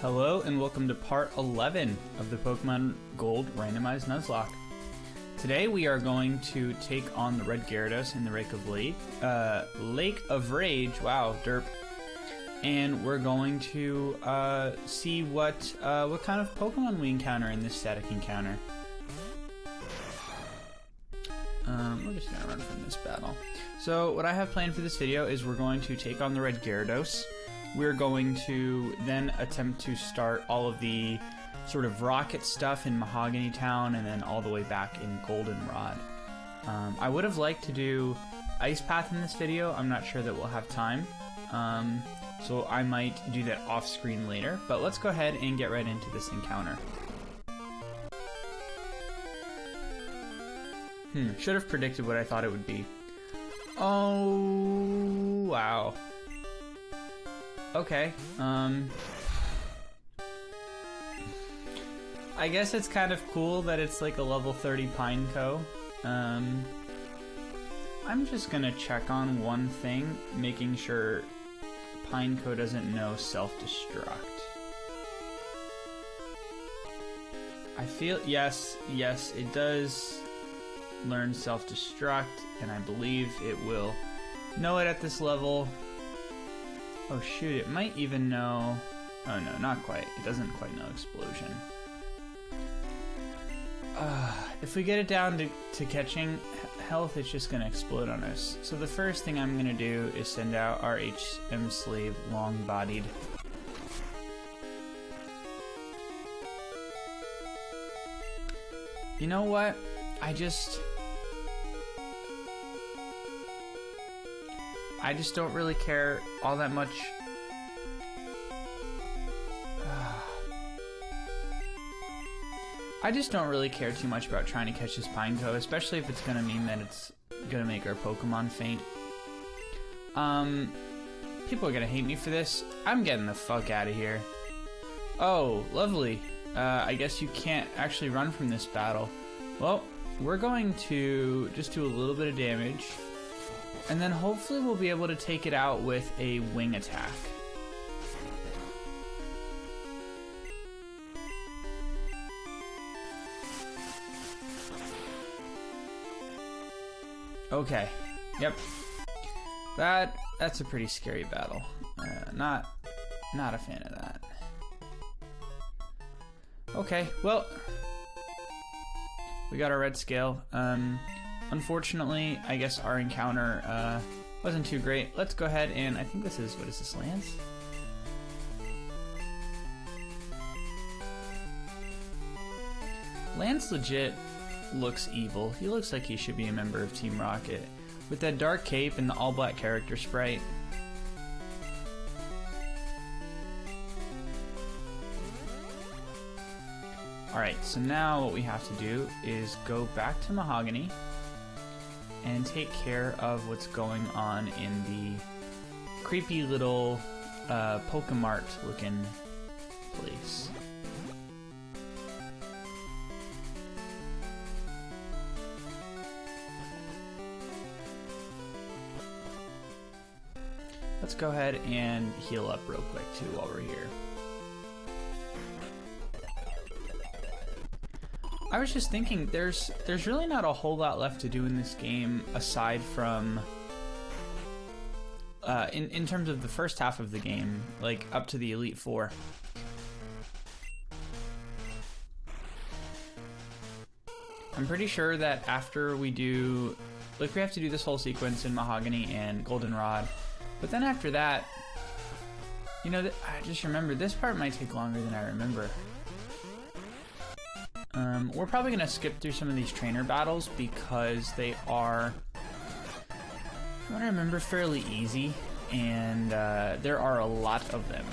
Hello and welcome to part 11 of the Pokemon Gold Randomized Nuzlocke. Today we are going to take on the Red Gyarados in the Lake of Rage, wow, derp. And we're going to see what kind of Pokemon we encounter in this static encounter. We're just gonna run from this battle. So what I have planned for this video is we're going to take on the Red Gyarados. We're going to then attempt to start all of the sort of rocket stuff in Mahogany Town and then all the way back in Goldenrod. I would have liked to do Ice Path in this video. I'm not sure that we'll have time. So I might do that off screen later, but let's go ahead and get right into this encounter. Should have predicted what I thought it would be. Oh, wow. Okay, I guess it's kind of cool that it's like a level 30 Pineco. I'm just gonna check on one thing, making sure Pineco doesn't know self-destruct. I feel, yes, it does learn self-destruct, and I believe it will know it at this level. Oh shoot, it might even know... Oh no, not quite. It doesn't quite know Explosion. If we get it down to catching health, it's just gonna explode on us. So the first thing I'm gonna do is send out our HM Slave Long-Bodied. You know what? I just don't really care all that much. I just don't really care too much about trying to catch this Pineco, especially if it's gonna mean that it's gonna make our Pokemon faint. People are gonna hate me for this. I'm getting the fuck out of here. Oh, lovely. I guess you can't actually run from this battle. Well, we're going to just do a little bit of damage. And then hopefully we'll be able to take it out with a wing attack. Okay. Yep. That's a pretty scary battle. Not a fan of that. Okay, well, we got our red scale. Unfortunately, I guess our encounter wasn't too great. Let's go ahead and I think this is, what is this, Lance? Lance legit looks evil. He looks like he should be a member of Team Rocket. With that dark cape and the all-black character sprite. Alright, so now what we have to do is go back to Mahogany and take care of what's going on in the creepy little Pokemart looking place. Let's go ahead and heal up real quick too while we're here. I was just thinking, there's really not a whole lot left to do in this game aside from, in terms of the first half of the game, like up to the Elite Four. I'm pretty sure that after we do, like we have to do this whole sequence in Mahogany and Goldenrod, but then after that, you know, I just remember this part might take longer than I remember. We're probably going to skip through some of these trainer battles because they are, from what I remember, fairly easy, and there are a lot of them.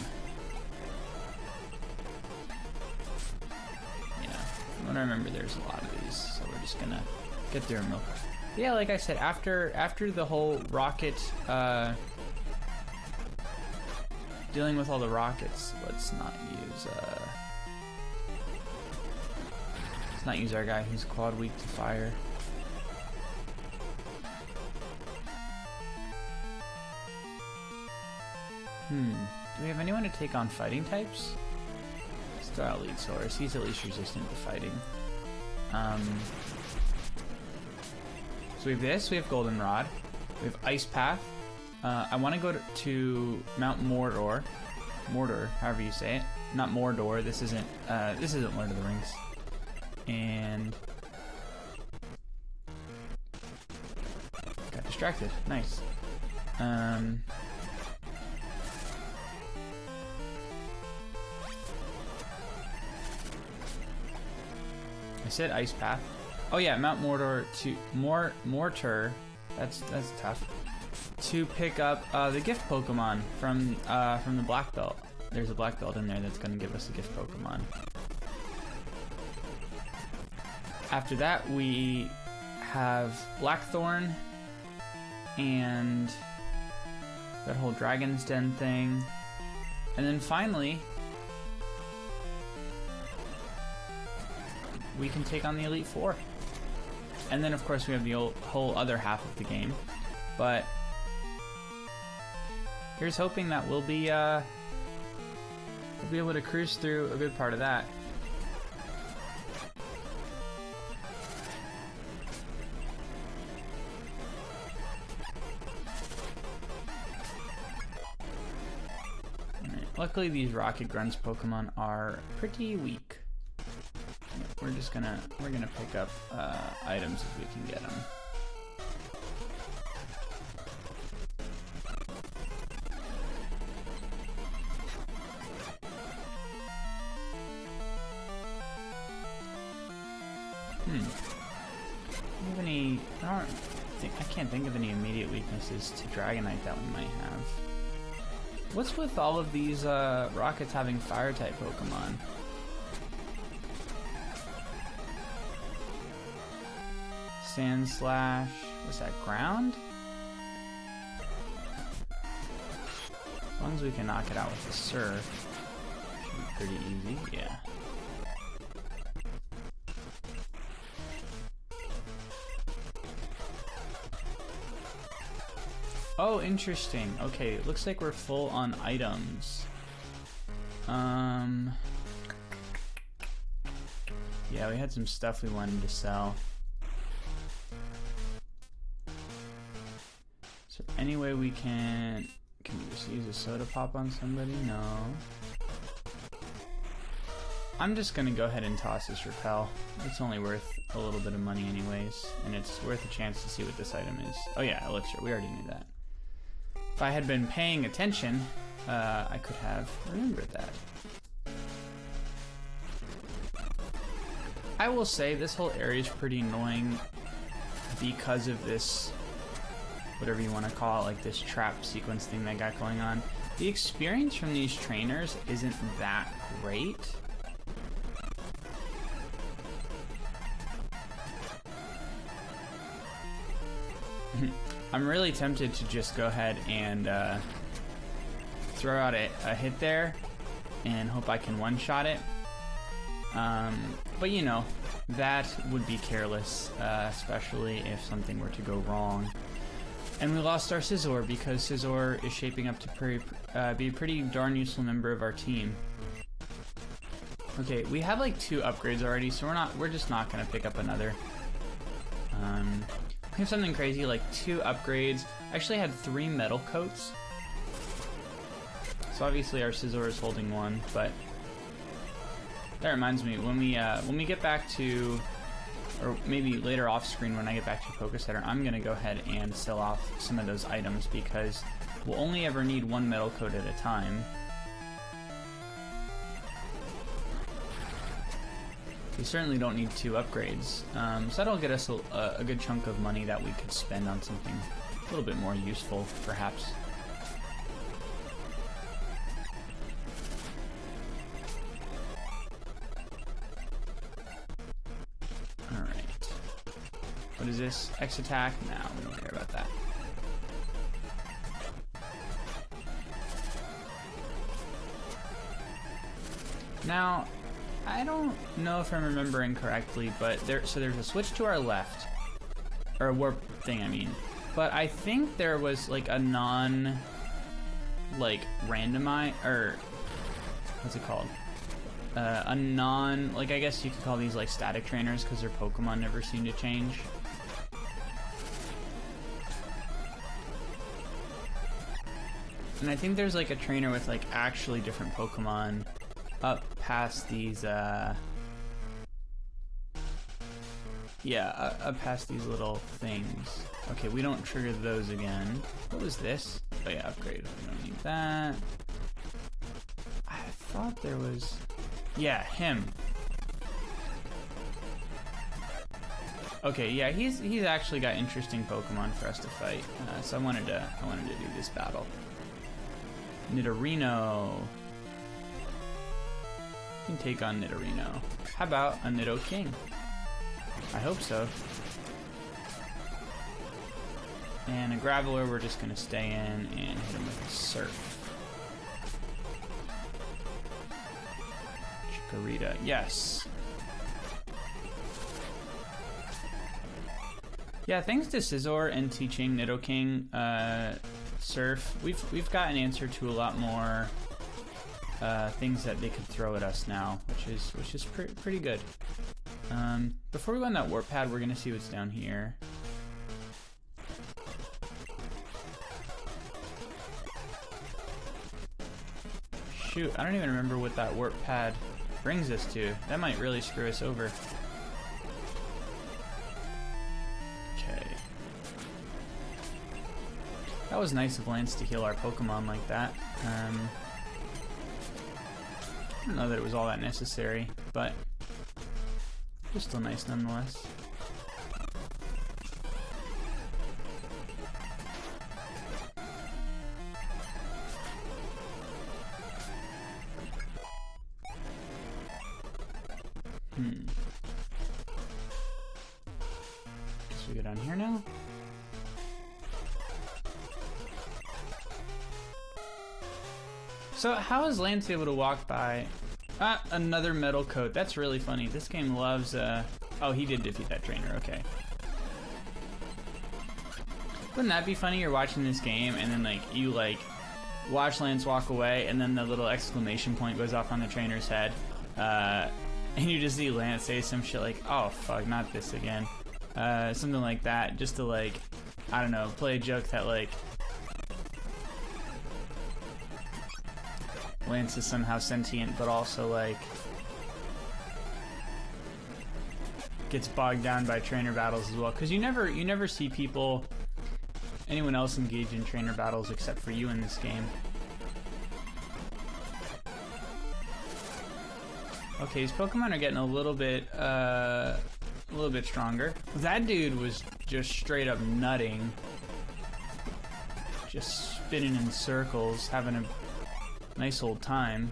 Yeah, from what I remember, there's a lot of these, so we're just going to get through them real quick. Yeah, like I said, after the whole rocket, dealing with all the rockets, let's not use our guy who's quad weak to fire. Do we have anyone to take on fighting types? throw out Lead Source. He's at least resistant to fighting. So we have this. We have Goldenrod. We have Ice Path. I want to go to Mount Mordor. Mordor, however you say it. Not Mordor. This isn't Lord of the Rings. And got distracted. Nice. I said Ice Path. Oh yeah, Mount Mordor to Mortar. That's tough. To pick up the gift Pokemon from the Black Belt. There's a Black Belt in there that's going to give us a gift Pokemon. After that, we have Blackthorn and that whole Dragon's Den thing. And then finally, we can take on the Elite Four. And then, of course, we have the whole other half of the game. But here's hoping that we'll be able to cruise through a good part of that. Right. Luckily, these Rocket Grunts Pokemon are pretty weak. We're gonna pick up items if we can get them. I can't think of any immediate weaknesses to Dragonite that we might have. What's with all of these rockets having fire type Pokemon? Sand Slash, what's that, ground? As long as we can knock it out with the Surf, should be pretty easy, yeah. Oh, interesting. Okay, it looks like we're full on items. Yeah, we had some stuff we wanted to sell. Is there any way we can we just use a soda pop on somebody? No. I'm just gonna go ahead and toss this Repel. It's only worth a little bit of money anyways, and it's worth a chance to see what this item is. Oh yeah, Elixir, we already knew that. If I had been paying attention, I could have remembered that. I will say this whole area is pretty annoying because of this, whatever you want to call it, like this trap sequence thing they got going on. The experience from these trainers isn't that great. I'm really tempted to just go ahead and throw out a hit there and hope I can one-shot it. But you know, that would be careless, especially if something were to go wrong. And we lost our Scizor because Scizor is shaping up to be a pretty darn useful member of our team. Okay, we have like 2 upgrades already, so we're just not gonna pick up another. We have something crazy like 2 upgrades. I actually had 3 metal coats. So obviously our Scizor is holding 1, but that reminds me, when we get back to, or maybe later off screen when I get back to Poké Center, I'm gonna go ahead and sell off some of those items because we'll only ever need 1 metal coat at a time. We certainly don't need 2 upgrades, so that'll get us a good chunk of money that we could spend on something a little bit more useful, perhaps. Alright. What is this? X attack? No, we don't care about that. Now, I don't know if I'm remembering correctly, but there's a switch to our left, or a warp thing, I mean. But I think there was like a randomized, or what's it called? a non, like I guess you could call these like static trainers because their Pokemon never seem to change. And I think there's like a trainer with like actually different Pokemon up past these, up past these little things. Okay, we don't trigger those again. What was this? Oh yeah, upgrade. We don't need that. I thought there was... Yeah, him. Okay, yeah, he's actually got interesting Pokemon for us to fight. So I wanted to do this battle. Nidorino. You can take on Nidorino. How about a Nido King? I hope so. And a Graveler, we're just gonna stay in and hit him with a Surf. Chikorita, yes. Yeah, thanks to Scizor and teaching Nidoking Surf, we've got an answer to a lot more things that they could throw at us now, which is pretty good. Before we go on that warp pad, we're gonna see what's down here. Shoot, I don't even remember what that warp pad brings us to. That might really screw us over. Okay. That was nice of Lance to heal our Pokemon like that. I don't know that it was all that necessary, but it was still nice nonetheless. Guess we go down here now. So how is Lance able to walk by? Ah, another metal coat. That's really funny. This game loves, oh, he did defeat that trainer. Okay. Wouldn't that be funny? You're watching this game and then, like, you, like, watch Lance walk away and then the little exclamation point goes off on the trainer's head. And you just see Lance say some shit like, oh, fuck, not this again. Something like that. Just to, like, I don't know, play a joke that, like, Lance is somehow sentient, but also, like, gets bogged down by trainer battles as well. Because you never see people, anyone else engage in trainer battles except for you in this game. Okay, his Pokemon are getting a little bit stronger. That dude was just straight up nutting, just spinning in circles, having a nice old time.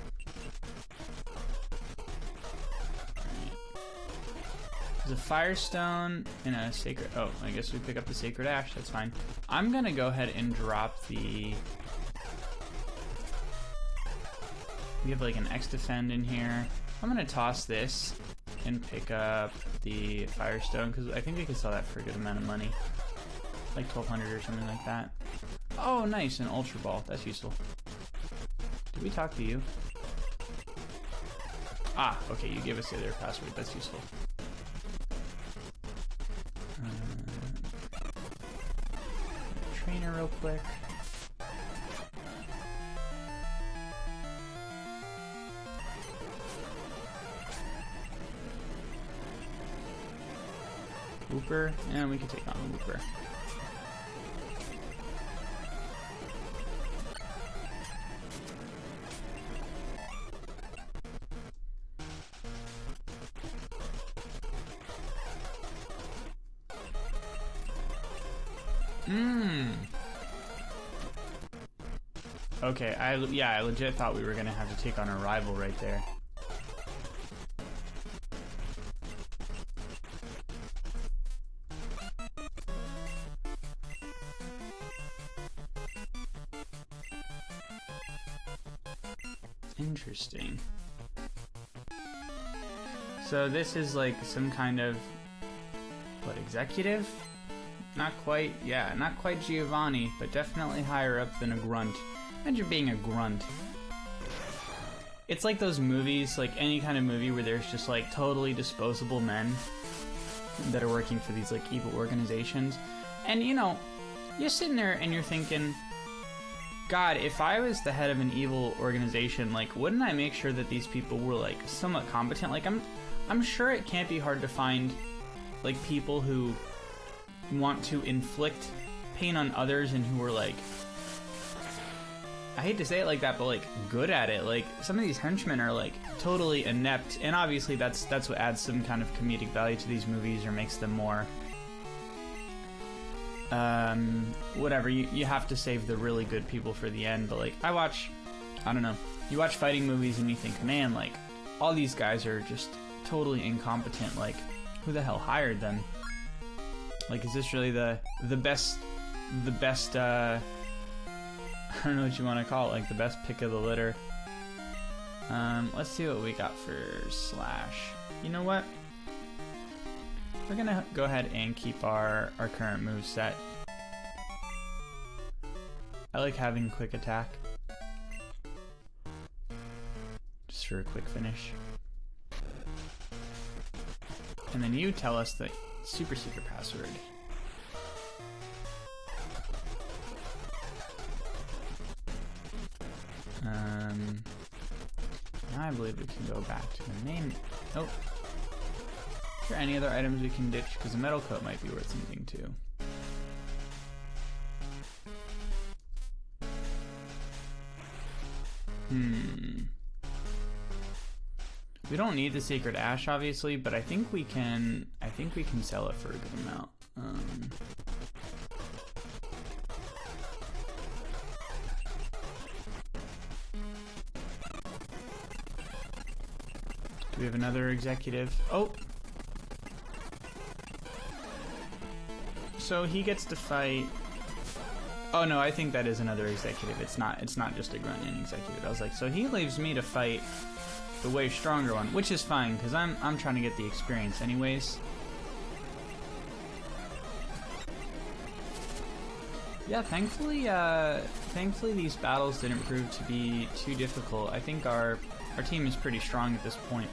There's a Firestone and a Sacred... Oh, I guess we pick up the Sacred Ash. That's fine. I'm gonna go ahead and drop the... We have like an X-Defend in here. I'm gonna toss this and pick up the Firestone because I think we can sell that for a good amount of money. Like 1,200 or something like that. Oh, nice, an Ultra Ball. That's useful. Did we talk to you? Ah, okay, you gave us the other password. That's useful. Trainer real quick. Wooper, and we can take on the Wooper. Okay, I legit thought we were gonna have to take on a rival right there. Interesting. So this is like some kind of, what, executive? Not quite, yeah, not quite Giovanni, but definitely higher up than a grunt. Imagine being a grunt. it's like those movies, like any kind of movie where there's just like totally disposable men that are working for these like evil organizations. And you know, you're sitting there and you're thinking, God, if I was the head of an evil organization, like, wouldn't I make sure that these people were like somewhat competent? Like, I'm sure it can't be hard to find like people who want to inflict pain on others and who are like, I hate to say it like that, but like good at it. Like some of these henchmen are like totally inept, and obviously that's what adds some kind of comedic value to these movies or makes them more whatever. You have to save the really good people for the end. But like I don't know, you watch fighting movies and you think, man, like all these guys are just totally incompetent. Like who the hell hired them? Like, is this really the best I don't know what you want to call it, like the best pick of the litter. Let's see what we got for Slash. You know what? We're gonna go ahead and keep our current move set. I like having quick attack. Just for a quick finish. And then you tell us the super secret password. Now I believe we can go back to the main. Nope. Is there any other items we can ditch? Because a metal coat might be worth something too. We don't need the Sacred Ash, obviously, but I think we can sell it for a good amount. Do we have another executive? Oh! So he gets to fight... Oh no, I think that is another executive. It's not just a Grunion executive. I was like, so he leaves me to fight the way stronger one, which is fine, because I'm trying to get the experience anyways. Yeah, thankfully these battles didn't prove to be too difficult. I think our team is pretty strong at this point.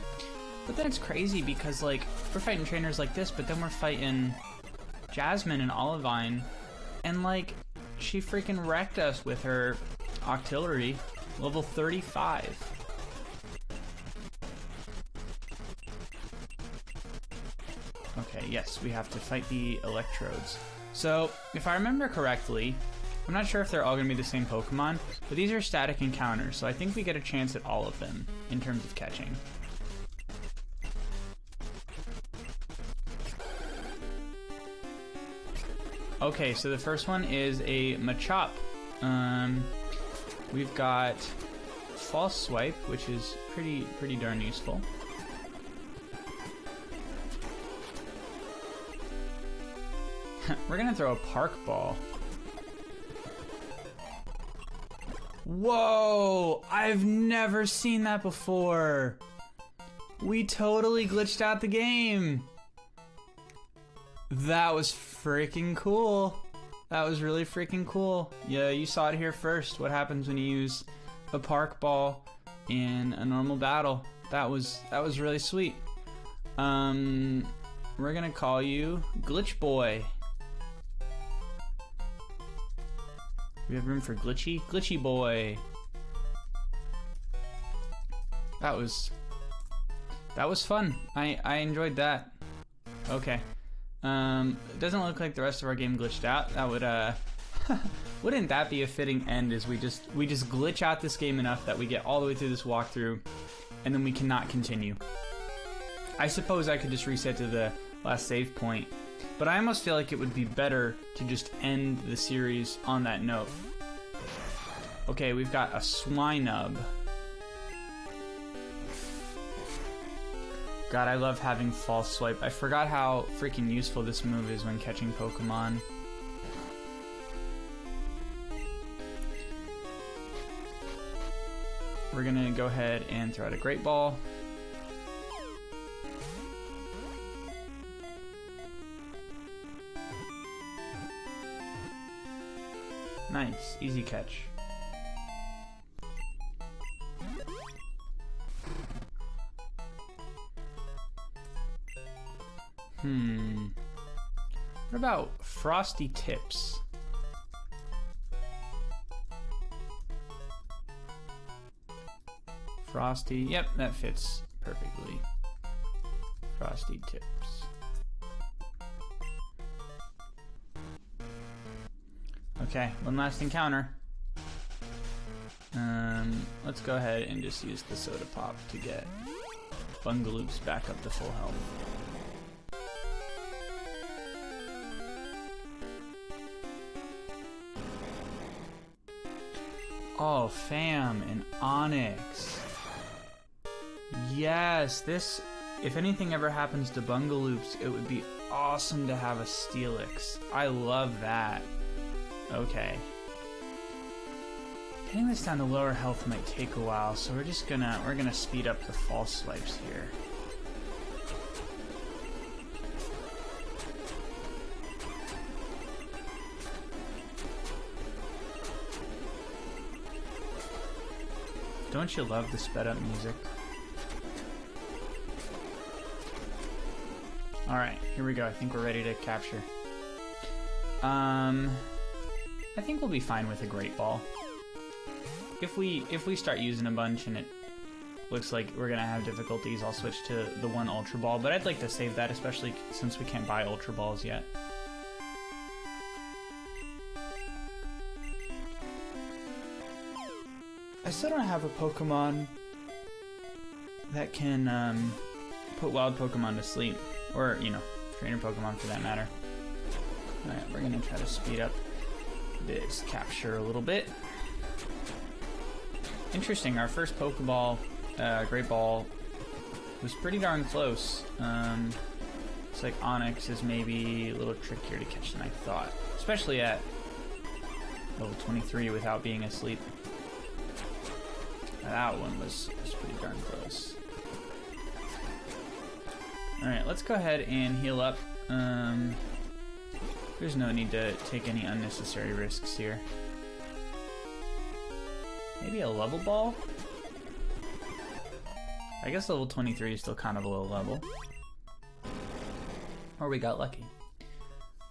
But then it's crazy because like we're fighting trainers like this, but then we're fighting Jasmine and Olivine, and like she freaking wrecked us with her Octillery, level 35. Okay, yes, we have to fight the Electrodes. So, if I remember correctly, I'm not sure if they're all going to be the same Pokemon, but these are static encounters, so I think we get a chance at all of them in terms of catching. Okay, so the first one is a Machop. We've got False Swipe, which is pretty darn useful. We're gonna throw a Park Ball. Whoa! I've never seen that before. We totally glitched out the game. That was freaking cool. That was really freaking cool. Yeah, you saw it here first. What happens when you use a Park Ball in a normal battle? That was really sweet. We're gonna call you Glitch Boy. We have room for Glitchy? Glitchy Boy. That was fun. I enjoyed that. Okay. It doesn't look like the rest of our game glitched out. That would wouldn't that be a fitting end, as we just glitch out this game enough that we get all the way through this walkthrough and then we cannot continue. I suppose I could just reset to the last save point, but I almost feel like it would be better to just end the series on that note. Okay, we've got a Swinub. God, I love having False Swipe. I forgot how freaking useful this move is when catching Pokemon. We're gonna go ahead and throw out a Great Ball. Nice, easy catch. What about frosty tips? Frosty, yep, that fits perfectly. Frosty tips. Okay, one last encounter. Let's go ahead and just use the soda pop to get Bungaloops back up to full health. Oh, fam, an Onyx. Yes, this, if anything ever happens to Bungaloops, it would be awesome to have a Steelix. I love that. Okay. Getting this down to lower health might take a while, so we're gonna speed up the false swipes here. Don't you love the sped up music? Alright, here we go. I think we're ready to capture. I think we'll be fine with a Great Ball. If we start using a bunch and it looks like we're gonna have difficulties, I'll switch to the one Ultra Ball, but I'd like to save that, especially since we can't buy Ultra Balls yet. I still don't have a Pokemon that can put wild Pokemon to sleep, or, you know, trainer Pokemon for that matter. Alright, we're gonna try to speed up this capture a little bit. Interesting, our first Pokeball, Great Ball, was pretty darn close. It's like Onyx is maybe a little trickier to catch than I thought, especially at level 23 without being asleep. That one was pretty darn close. Alright, let's go ahead and heal up. There's no need to take any unnecessary risks here. Maybe a level ball? I guess level 23 is still kind of a low level. Or we got lucky.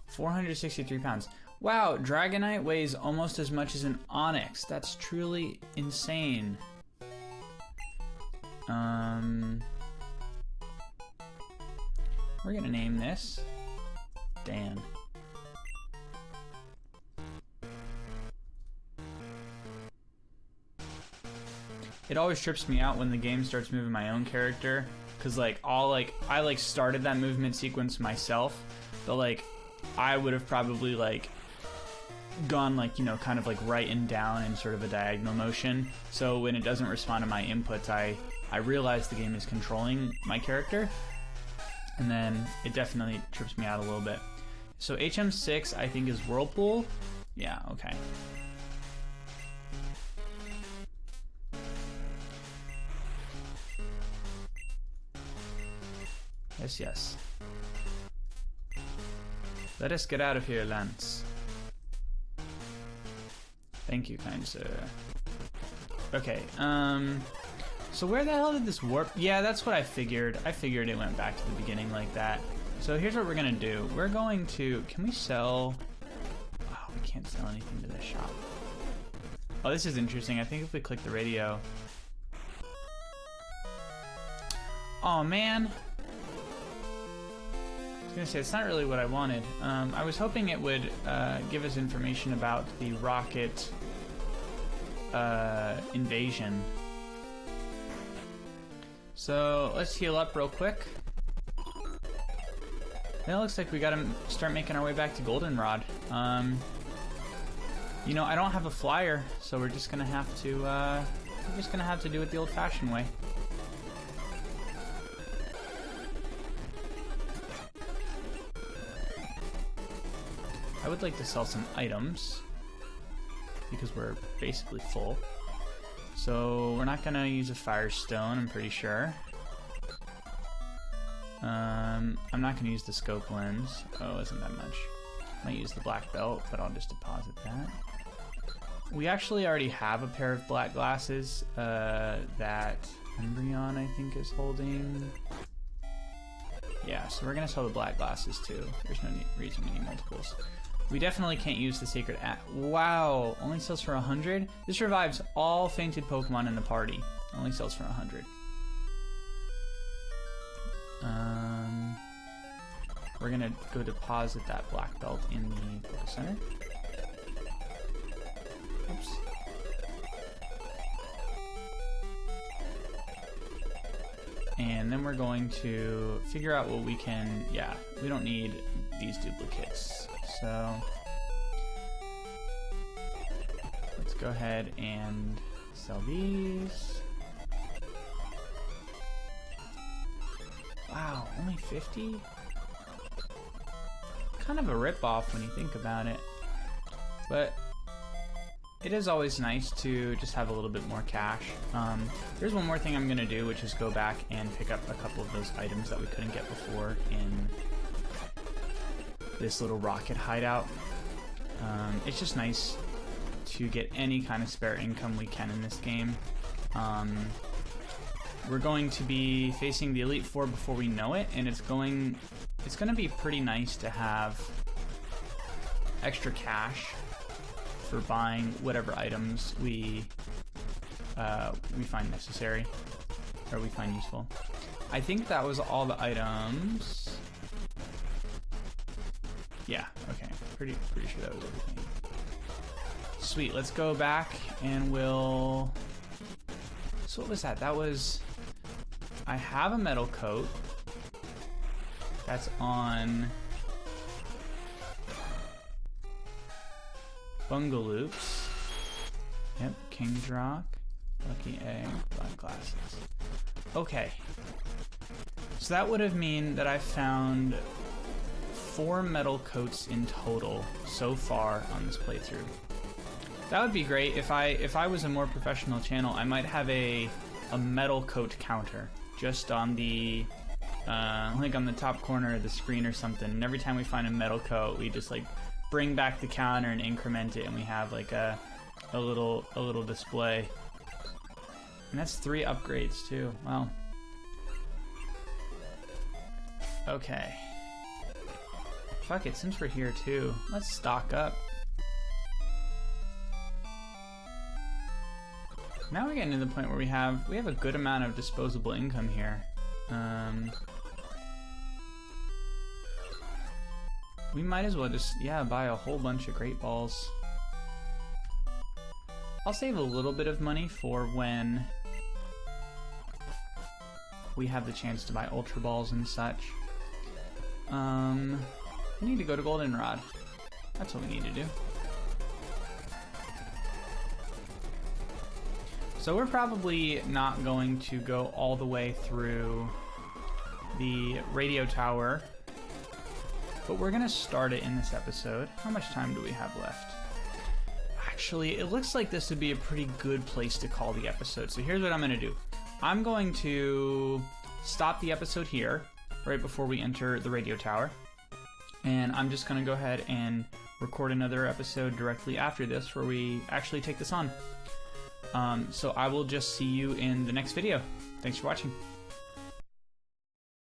463 pounds. Wow, Dragonite weighs almost as much as an Onyx. That's truly insane. We're gonna name this Dan. It always trips me out when the game starts moving my own character, cause I started that movement sequence myself, but like I would have probably like gone like, you know, kind of like right and down in sort of a diagonal motion. So when it doesn't respond to my inputs, I realize the game is controlling my character, and then it definitely trips me out a little bit. So HM6 I think is Whirlpool. Yeah, okay. Yes, yes. Let us get out of here, Lance. Thank you, kind sir. Okay, so where the hell did this warp? Yeah, that's what I figured. I figured it went back to the beginning like that. So here's what we're gonna do. We're going to, can we sell? Oh, we can't sell anything to this shop. Oh, this is interesting. I think if we click the radio. Oh man. I was gonna say, it's not really what I wanted. I was hoping it would give us information about the rocket invasion. So let's heal up real quick. Then it looks like we gotta start making our way back to Goldenrod. You know, I don't have a flyer, so we're just gonna have to do it the old-fashioned way. I would like to sell some items because we're basically full. So we're not gonna use a Firestone, I'm pretty sure. I'm not gonna use the scope lens. Oh, isn't that much? Might use the black belt, but I'll just deposit that. We actually already have a pair of black glasses that Embryon, I think, is holding. Yeah, so we're gonna sell the black glasses too. There's no reason we need multiples. We definitely can't use the sacred wow, only sells for 100? This revives all fainted Pokemon in the party. Only sells for 100. We're gonna go deposit that black belt in the Poké Center. Oops. And then we're going to figure out what we can, yeah, we don't need these duplicates. So let's go ahead and sell these. Wow, only 50? Kind of a ripoff when you think about it. But it is always nice to just have a little bit more cash. There's one more thing I'm gonna do, which is go back and pick up a couple of those items that we couldn't get before in this little rocket hideout. It's just nice to get any kind of spare income we can in this game. We're going to be facing the Elite Four before we know it, and it's going to be pretty nice to have extra cash for buying whatever items we find necessary or we find useful. I think that was all the items. Yeah, okay. Pretty sure that was everything. Sweet, let's go back and we'll... So what was that? That was... I have a metal coat. That's on... Bungaloops. Yep, King's Rock. Lucky Egg. Black Glasses. Okay. So that would have mean that I found 4 metal coats in total so far on this playthrough. That would be great. If I was a more professional channel, I might have a metal coat counter just on the like on the top corner of the screen or something. And every time we find a metal coat, we just like bring back the counter and increment it, and we have like a little display. And that's 3 upgrades too. Wow. Okay. Fuck it, since we're here too, let's stock up. Now we're getting to the point where we have a good amount of disposable income here. We might as well just, yeah, buy a whole bunch of Great Balls. I'll save a little bit of money for when we have the chance to buy Ultra Balls and such. We need to go to Goldenrod. That's what we need to do. So we're probably not going to go all the way through the radio tower, but we're gonna start it in this episode. How much time do we have left? Actually, it looks like this would be a pretty good place to call the episode. So here's what I'm gonna do. I'm going to stop the episode here, right before we enter the radio tower. And I'm just gonna go ahead and record another episode directly after this where we actually take this on. So I will just see you in the next video. Thanks for watching.